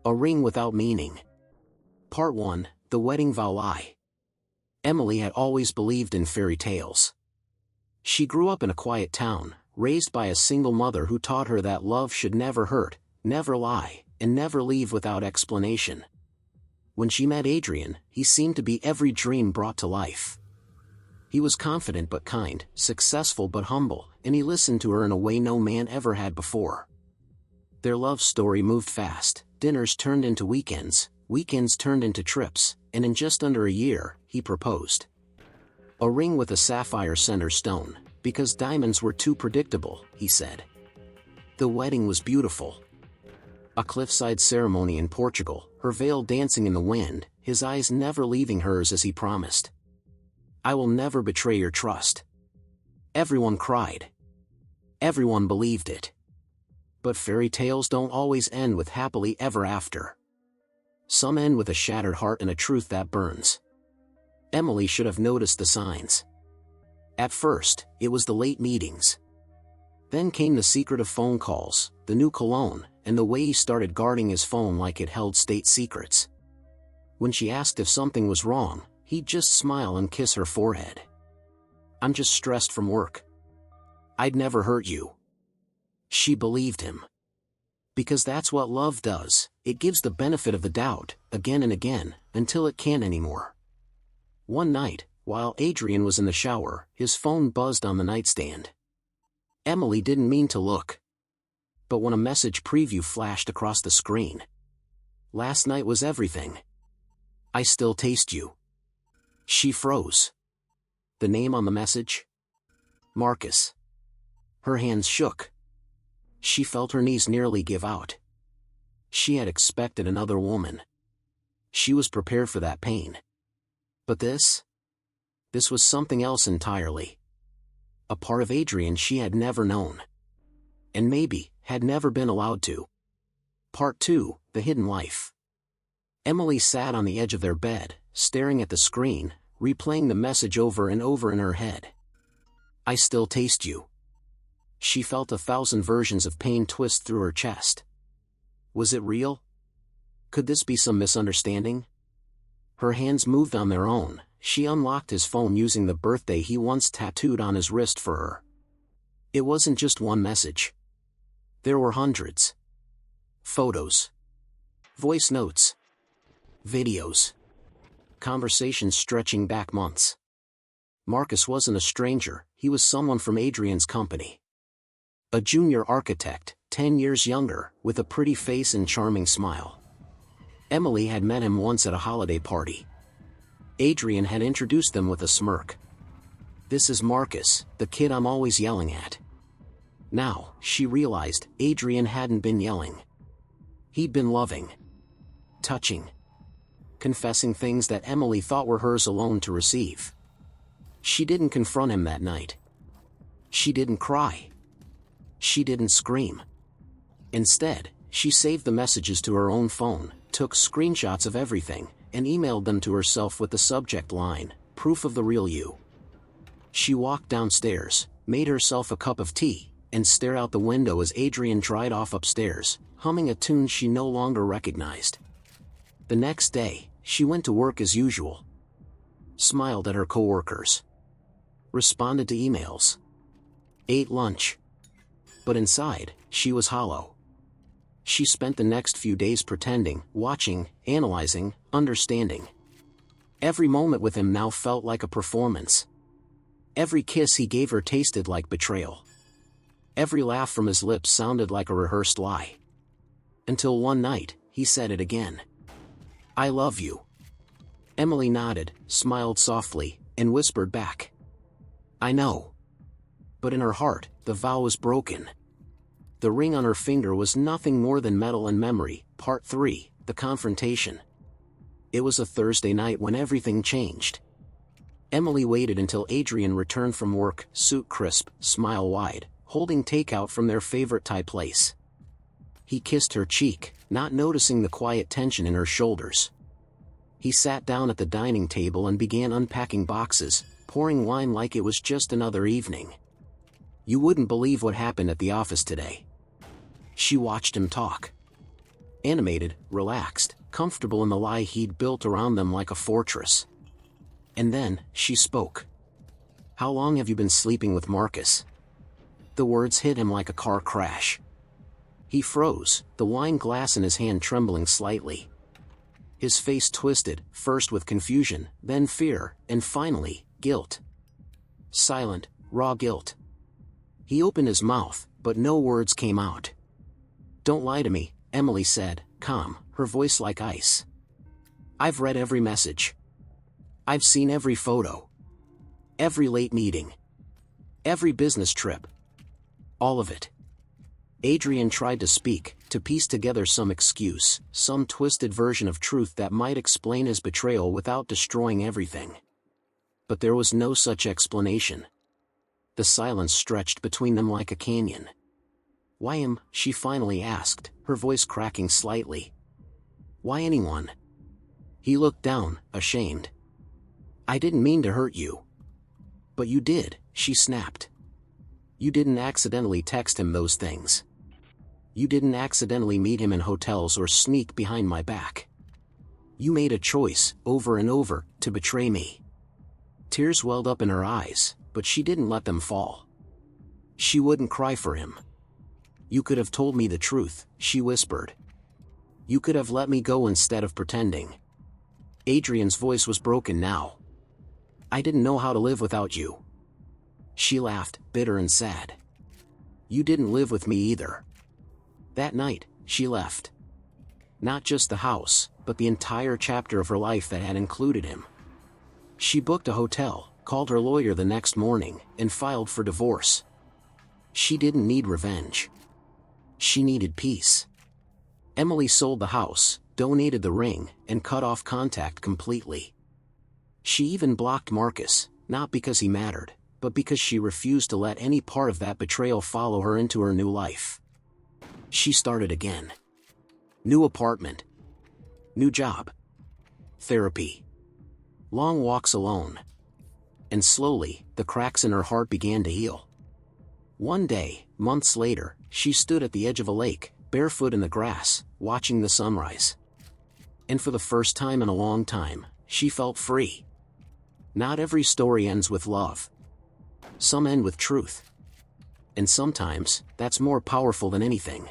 A ring without meaning. Part 1, The Wedding Vow Lie. Emily had always believed in fairy tales. She grew up in a quiet town, raised by a single mother who taught her that love should never hurt, never lie, and never leave without explanation. When she met Adrian, he seemed to be every dream brought to life. He was confident but kind, successful but humble, and he listened to her in a way no man ever had before. Their love story moved fast. Dinners turned into weekends, weekends turned into trips, and in just under a year, he proposed. A ring with a sapphire center stone, because diamonds were too predictable, he said. The wedding was beautiful. A cliffside ceremony in Portugal, her veil dancing in the wind, his eyes never leaving hers as he promised. "I will never betray your trust." Everyone cried. Everyone believed it. But fairy tales don't always end with happily ever after. Some end with a shattered heart and a truth that burns. Emily should have noticed the signs. At first, it was the late meetings. Then came the secretive phone calls, the new cologne, and the way he started guarding his phone like it held state secrets. When she asked if something was wrong, he'd just smile and kiss her forehead. "I'm just stressed from work. I'd never hurt you." She believed him. Because that's what love does, it gives the benefit of the doubt, again and again, until it can't anymore. One night, while Adrian was in the shower, his phone buzzed on the nightstand. Emily didn't mean to look. But when a message preview flashed across the screen. "Last night was everything. I still taste you." She froze. The name on the message? Marcus. Her hands shook. She felt her knees nearly give out. She had expected another woman. She was prepared for that pain. But this? This was something else entirely. A part of Adrian she had never known. And maybe, had never been allowed to. Part 2, The Hidden Life. Emily sat on the edge of their bed, staring at the screen, replaying the message over and over in her head. "I still taste you." She felt 1,000 versions of pain twist through her chest. Was it real? Could this be some misunderstanding? Her hands moved on their own. She unlocked his phone using the birthday he once tattooed on his wrist for her. It wasn't just one message. There were hundreds. Photos. Voice notes. Videos. Conversations stretching back months. Marcus wasn't a stranger, he was someone from Adrian's company. A junior architect, 10 years younger, with a pretty face and charming smile. Emily had met him once at a holiday party. Adrian had introduced them with a smirk. "This is Marcus, the kid I'm always yelling at." Now, she realized, Adrian hadn't been yelling. He'd been loving. Touching. Confessing things that Emily thought were hers alone to receive. She didn't confront him that night. She didn't cry. She didn't scream. Instead, she saved the messages to her own phone, took screenshots of everything, and emailed them to herself with the subject line, "Proof of the real you." She walked downstairs, made herself a cup of tea, and stared out the window as Adrian dried off upstairs, humming a tune she no longer recognized. The next day, she went to work as usual. Smiled at her coworkers. Responded to emails. Ate lunch. But inside, she was hollow. She spent the next few days pretending, watching, analyzing, understanding. Every moment with him now felt like a performance. Every kiss he gave her tasted like betrayal. Every laugh from his lips sounded like a rehearsed lie. Until one night, he said it again. "I love you." Emily nodded, smiled softly, and whispered back, "I know." But in her heart, the vow was broken. The ring on her finger was nothing more than metal and memory. Part 3, The Confrontation. It was a Thursday night when everything changed. Emily waited until Adrian returned from work, suit crisp, smile wide, holding takeout from their favorite Thai place. He kissed her cheek, not noticing the quiet tension in her shoulders. He sat down at the dining table and began unpacking boxes, pouring wine like it was just another evening. "You wouldn't believe what happened at the office today." She watched him talk. Animated, relaxed, comfortable in the lie he'd built around them like a fortress. And then, she spoke. "How long have you been sleeping with Marcus?" The words hit him like a car crash. He froze, the wine glass in his hand trembling slightly. His face twisted, first with confusion, then fear, and finally, guilt. Silent, raw guilt. He opened his mouth, but no words came out. "Don't lie to me," Emily said, calm, her voice like ice. "I've read every message. I've seen every photo. Every late meeting. Every business trip. All of it." Adrian tried to speak, to piece together some excuse, some twisted version of truth that might explain his betrayal without destroying everything. But there was no such explanation. The silence stretched between them like a canyon. "Why him?" she finally asked, her voice cracking slightly. "Why anyone?" He looked down, ashamed. "I didn't mean to hurt you." "But you did," she snapped. "You didn't accidentally text him those things. You didn't accidentally meet him in hotels or sneak behind my back. You made a choice, over and over, to betray me." Tears welled up in her eyes, but she didn't let them fall. She wouldn't cry for him. "You could have told me the truth," she whispered. "You could have let me go instead of pretending." Adrian's voice was broken now. "I didn't know how to live without you." She laughed, bitter and sad. "You didn't live with me either." That night, she left. Not just the house, but the entire chapter of her life that had included him. She booked a hotel, called her lawyer the next morning, and filed for divorce. She didn't need revenge. She needed peace. Emily sold the house, donated the ring, and cut off contact completely. She even blocked Marcus, not because he mattered, but because she refused to let any part of that betrayal follow her into her new life. She started again. New apartment. New job. Therapy. Long walks alone. And slowly, the cracks in her heart began to heal. One day, months later, she stood at the edge of a lake, barefoot in the grass, watching the sunrise. And for the first time in a long time, she felt free. Not every story ends with love. Some end with truth. And sometimes, that's more powerful than anything.